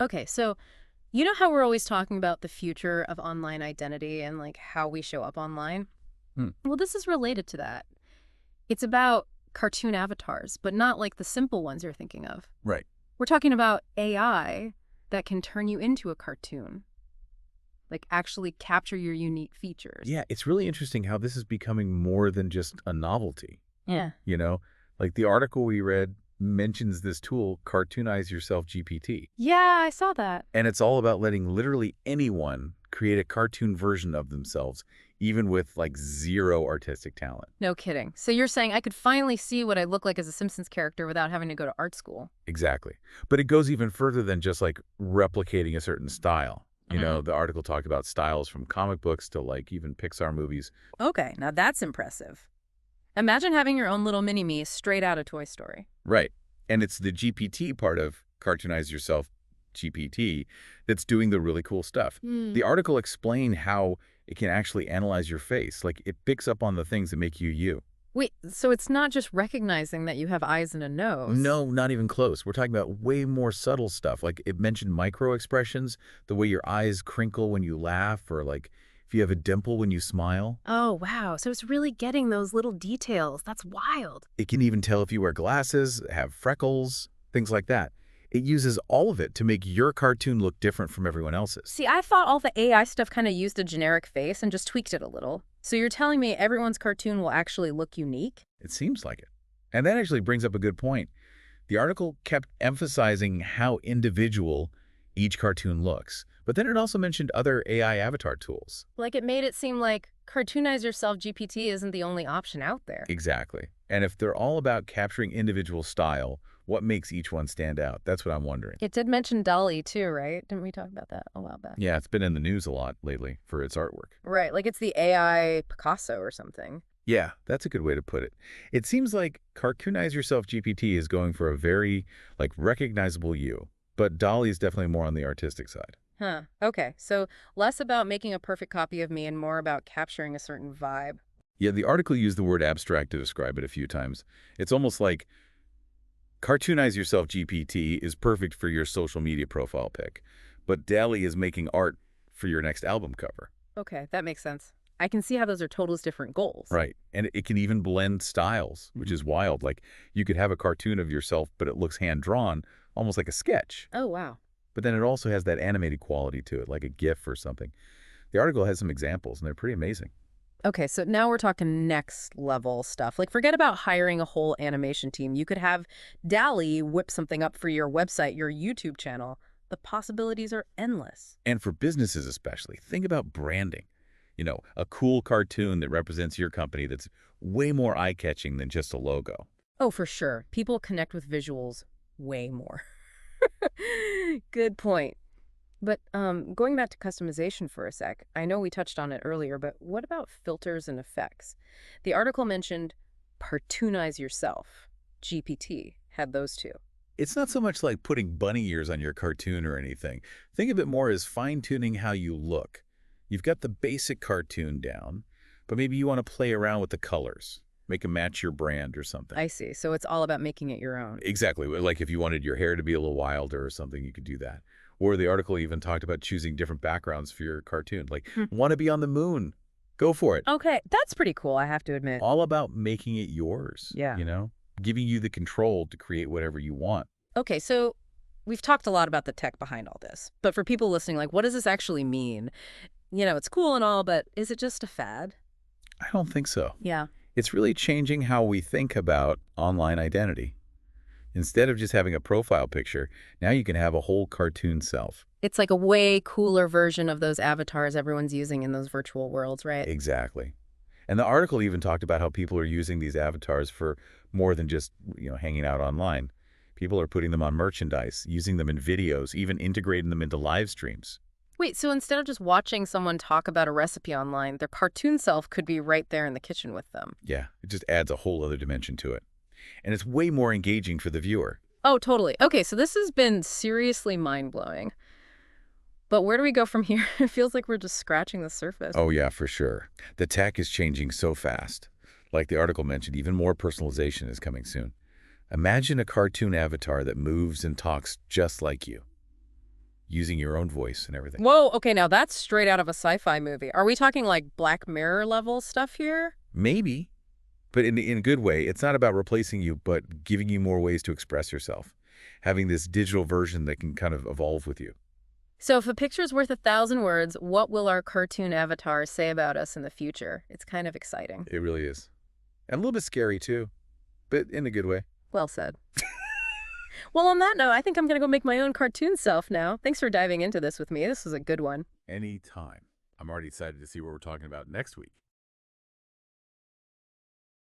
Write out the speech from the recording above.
Okay, so you know how we're always talking about the future of online identity and like how we show up online? Hmm. Well, this is related to that. It's about cartoon avatars, but not like the simple ones you're thinking of. Right. We're talking about AI that can turn you into a cartoon, like actually capture your unique features. Yeah, it's really interesting how this is becoming more than just a novelty. Yeah. You know, like the article we read mentions this tool, Cartoonize Yourself GPT. Yeah, I saw that. And it's all about letting literally anyone create a cartoon version of themselves, even with like zero artistic talent. No kidding. So you're saying I could finally see what I look like as a Simpsons character without having to go to art school? Exactly. But it goes even further than just like replicating a certain style. Mhm. The article talked about styles from comic books to like even Pixar movies. Okay, now that's impressive. Imagine having your own little mini-me straight out of Toy Story. Right. And it's the GPT part of Cartoonize Yourself GPT that's doing the really cool stuff. Hmm. The article explained how it can actually analyze your face. Like it picks up on the things that make you you. Wait, so it's not just recognizing that you have eyes and a nose. No, not even close. We're talking about way more subtle stuff. Like it mentioned micro expressions, the way your eyes crinkle when you laugh, or like if you have a dimple when you smile. Oh, wow. So it's really getting those little details. That's wild. It can even tell if you wear glasses, have freckles, things like that. It uses all of it to make your cartoon look different from everyone else's. See, I thought all the AI stuff kind of used a generic face and just tweaked it a little. So you're telling me everyone's cartoon will actually look unique? It seems like it. And that actually brings up a good point. The article kept emphasizing how individual each cartoon looks, but then it also mentioned other AI avatar tools. Like it made it seem like Cartoonize Yourself GPT isn't the only option out there. Exactly. And if they're all about capturing individual style, what makes each one stand out? That's what I'm wondering. It did mention Dolly too, right? Didn't we talk about that a while back? Yeah, it's been in the news a lot lately for its artwork. Right, like it's the AI Picasso or something. Yeah, that's a good way to put it. It seems like Cartoonize Yourself GPT is going for a very, like, recognizable you, but Dolly is definitely more on the artistic side. Huh. Okay, so less about making a perfect copy of me and more about capturing a certain vibe. Yeah, the article used the word abstract to describe it a few times. It's almost like Cartoonize Yourself GPT is perfect for your social media profile pic, but Dali is making art for your next album cover. Okay, that makes sense. I can see how those are totally different goals. Right. And it can even blend styles, which is wild. Like you could have a cartoon of yourself, but it looks hand-drawn, almost like a sketch. Oh, wow. But then it also has that animated quality to it, like a GIF or something. The article has some examples, and they're pretty amazing. Okay, so now we're talking next level stuff. Like, forget about hiring a whole animation team. You could have DALL-E whip something up for your website, your YouTube channel. The possibilities are endless. And for businesses especially, think about branding. A cool cartoon that represents your company that's way more eye-catching than just a logo. Oh, for sure. People connect with visuals way more. Good point. But going back to customization for a sec, I know we touched on it earlier, but what about filters and effects? The article mentioned Cartoonize Yourself. GPT had those two. It's not so much like putting bunny ears on your cartoon or anything. Think of it more as fine-tuning how you look. You've got the basic cartoon down, but maybe you want to play around with the colors, make them match your brand or something. I see. So it's all about making it your own. Exactly. Like if you wanted your hair to be a little wilder or something, you could do that. Or the article even talked about choosing different backgrounds for your cartoon. Like, Hmm. want to be on the moon? Go for it. Okay, that's pretty cool, I have to admit. All about making it yours, Yeah. giving you the control to create whatever you want. Okay, so we've talked a lot about the tech behind all this. But for people listening, like, what does this actually mean? It's cool and all, but is it just a fad? I don't think so. Yeah. It's really changing how we think about online identity. Instead of just having a profile picture, now you can have a whole cartoon self. It's like a way cooler version of those avatars everyone's using in those virtual worlds, right? Exactly. And the article even talked about how people are using these avatars for more than just, hanging out online. People are putting them on merchandise, using them in videos, even integrating them into live streams. Wait, so instead of just watching someone talk about a recipe online, their cartoon self could be right there in the kitchen with them. Yeah, it just adds a whole other dimension to it. And it's way more engaging for the viewer. Oh, totally. Okay, so this has been seriously mind-blowing. But where do we go from here? It feels like we're just scratching the surface. Oh yeah, for sure. The tech is changing so fast. Like the article mentioned, even more personalization is coming soon. Imagine a cartoon avatar that moves and talks just like you. using your own voice and everything. Whoa, okay, now that's straight out of a sci-fi movie. Are we talking like Black Mirror level stuff here? Maybe, but in a good way. It's not about replacing you, but giving you more ways to express yourself. Having this digital version that can kind of evolve with you. So if a picture's worth 1,000 words, what will our cartoon avatar say about us in the future? It's kind of exciting. It really is. And a little bit scary, too, but in a good way. Well said. Well, on that note, I think I'm going to go make my own cartoon self now. Thanks for diving into this with me. This was a good one. Anytime. I'm already excited to see what we're talking about next week.